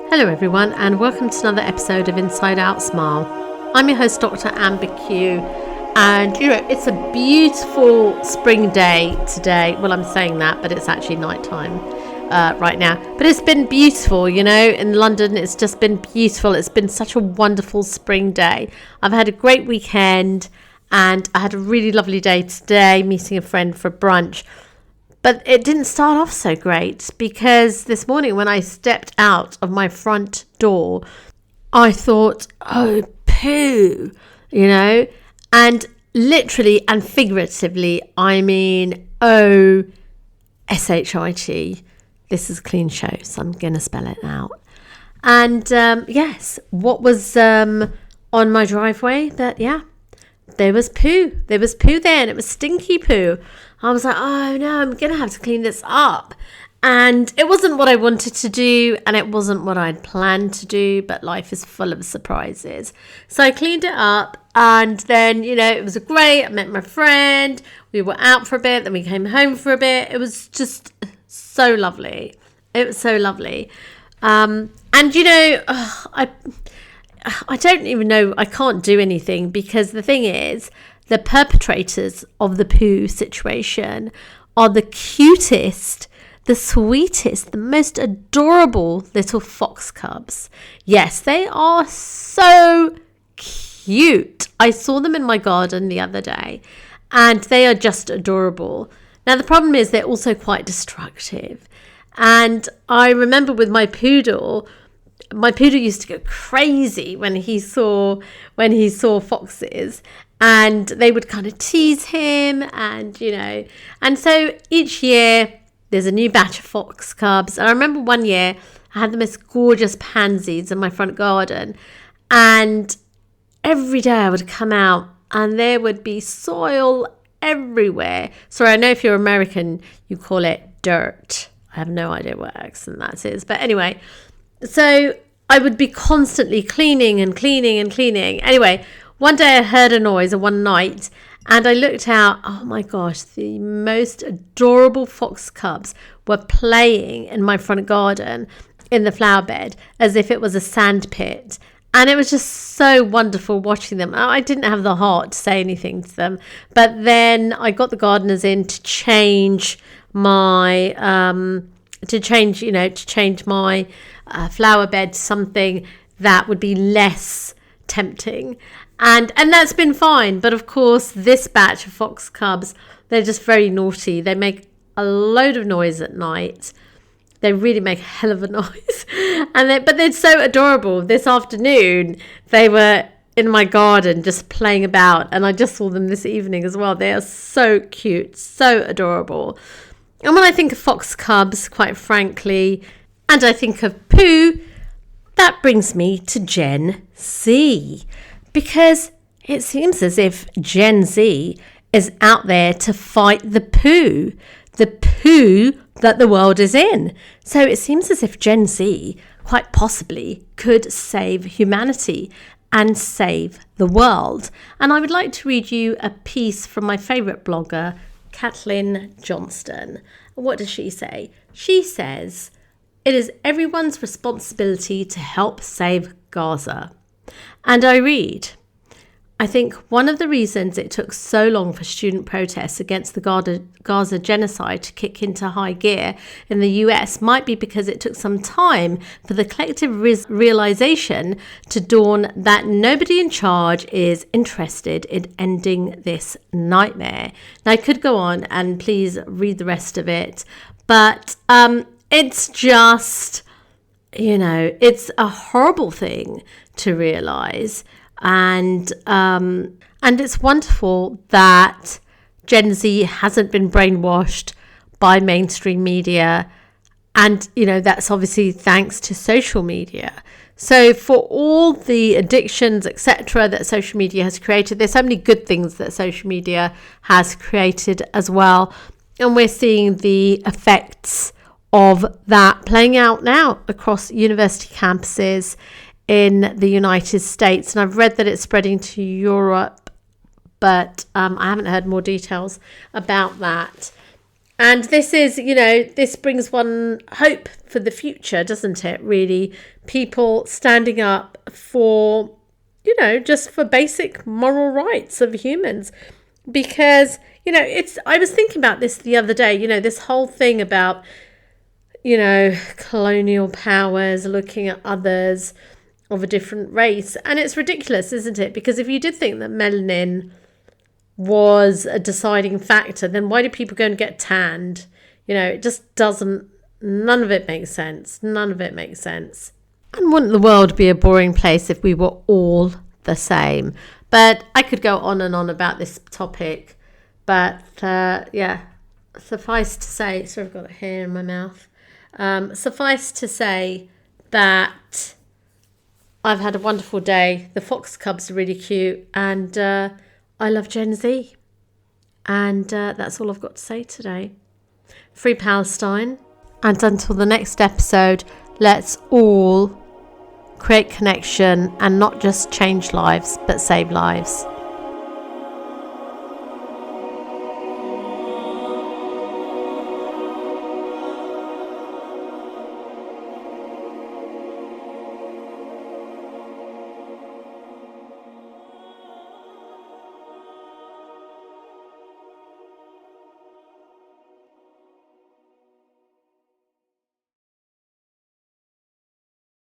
Hello everyone, and welcome to another episode of Inside Out Smile. I'm your host, Dr. Amber Q, and it's a beautiful spring day today. Well, I'm saying that, but it's actually nighttime right now. But it's been beautiful, in London. It's just been beautiful. It's been such a wonderful spring day. I've had a great weekend, and I had a really lovely day today, meeting a friend for brunch. But it didn't start off so great, because this morning when I stepped out of my front door, I thought, oh, poo, and literally and figuratively, I mean, oh, shit. This is a clean show, so I'm going to spell it out. And yes, what was on my driveway? There was poo. There was poo there, and it was stinky poo. I was like, oh no, I'm going to have to clean this up. And it wasn't what I wanted to do, and it wasn't what I'd planned to do, but life is full of surprises. So I cleaned it up, and then, it was great. I met my friend. We were out for a bit, then we came home for a bit. It was just so lovely. It was so lovely. And, I don't even know, I can't do anything, because the thing is, the perpetrators of the poo situation are the cutest, the sweetest, the most adorable little fox cubs. Yes, they are so cute. I saw them in my garden the other day, and they are just adorable. Now, the problem is they're also quite destructive. And I remember with my poodle used to go crazy when he saw foxes, and they would kind of tease him, and and so each year there's a new batch of fox cubs. And I remember one year I had the most gorgeous pansies in my front garden, and every day I would come out and there would be soil everywhere. Sorry, I know if you're American you call it dirt. I have no idea what accent that is, but anyway, so I would be constantly cleaning. Anyway, one day I heard a noise, one night, and I looked out. Oh my gosh, the most adorable fox cubs were playing in my front garden in the flower bed as if it was a sand pit. And it was just so wonderful watching them. I didn't have the heart to say anything to them. But then I got the gardeners in to change my flower bed to something that would be less tempting, and that's been fine. But of course, this batch of fox cubs, they're just very naughty. They make a load of noise at night. They really make a hell of a noise, but they're so adorable. This afternoon they were in my garden just playing about, and I just saw them this evening as well. They are so cute, so adorable. And when I think of fox cubs, quite frankly, and I think of poo, that brings me to Gen Z, because it seems as if Gen Z is out there to fight the poo that the world is in. So it seems as if Gen Z quite possibly could save humanity and save the world. And I would like to read you a piece from my favourite blogger, Kathleen Johnston. What does she say? She says, "It is everyone's responsibility to help save Gaza." And I read, "I think one of the reasons it took so long for student protests against the Gaza genocide to kick into high gear in the US might be because it took some time for the collective realization to dawn that nobody in charge is interested in ending this nightmare." Now, I could go on, and please read the rest of it, but it's just, it's a horrible thing to realize. And it's wonderful that Gen Z hasn't been brainwashed by mainstream media. And, that's obviously thanks to social media. So for all the addictions, etc., that social media has created, there's so many good things that social media has created as well. And we're seeing the effects of that playing out now across university campuses in the United States. And I've read that it's spreading to Europe, but I haven't heard more details about that. And this is, this brings one hope for the future, doesn't it? Really, people standing up for, just for basic moral rights of humans. Because, I was thinking about this the other day, this whole thing about, colonial powers looking at others of a different race. And it's ridiculous, isn't it? Because if you did think that melanin was a deciding factor, then why do people go and get tanned? It just doesn't, none of it makes sense. None of it makes sense. And wouldn't the world be a boring place if we were all the same? But I could go on and on about this topic. But suffice to say, sorry, I've got a hair in my mouth. Suffice to say that I've had a wonderful day. The fox cubs are really cute, and I love Gen Z. And that's all I've got to say today. Free Palestine. And until the next episode, let's all create connection and not just change lives, but save lives.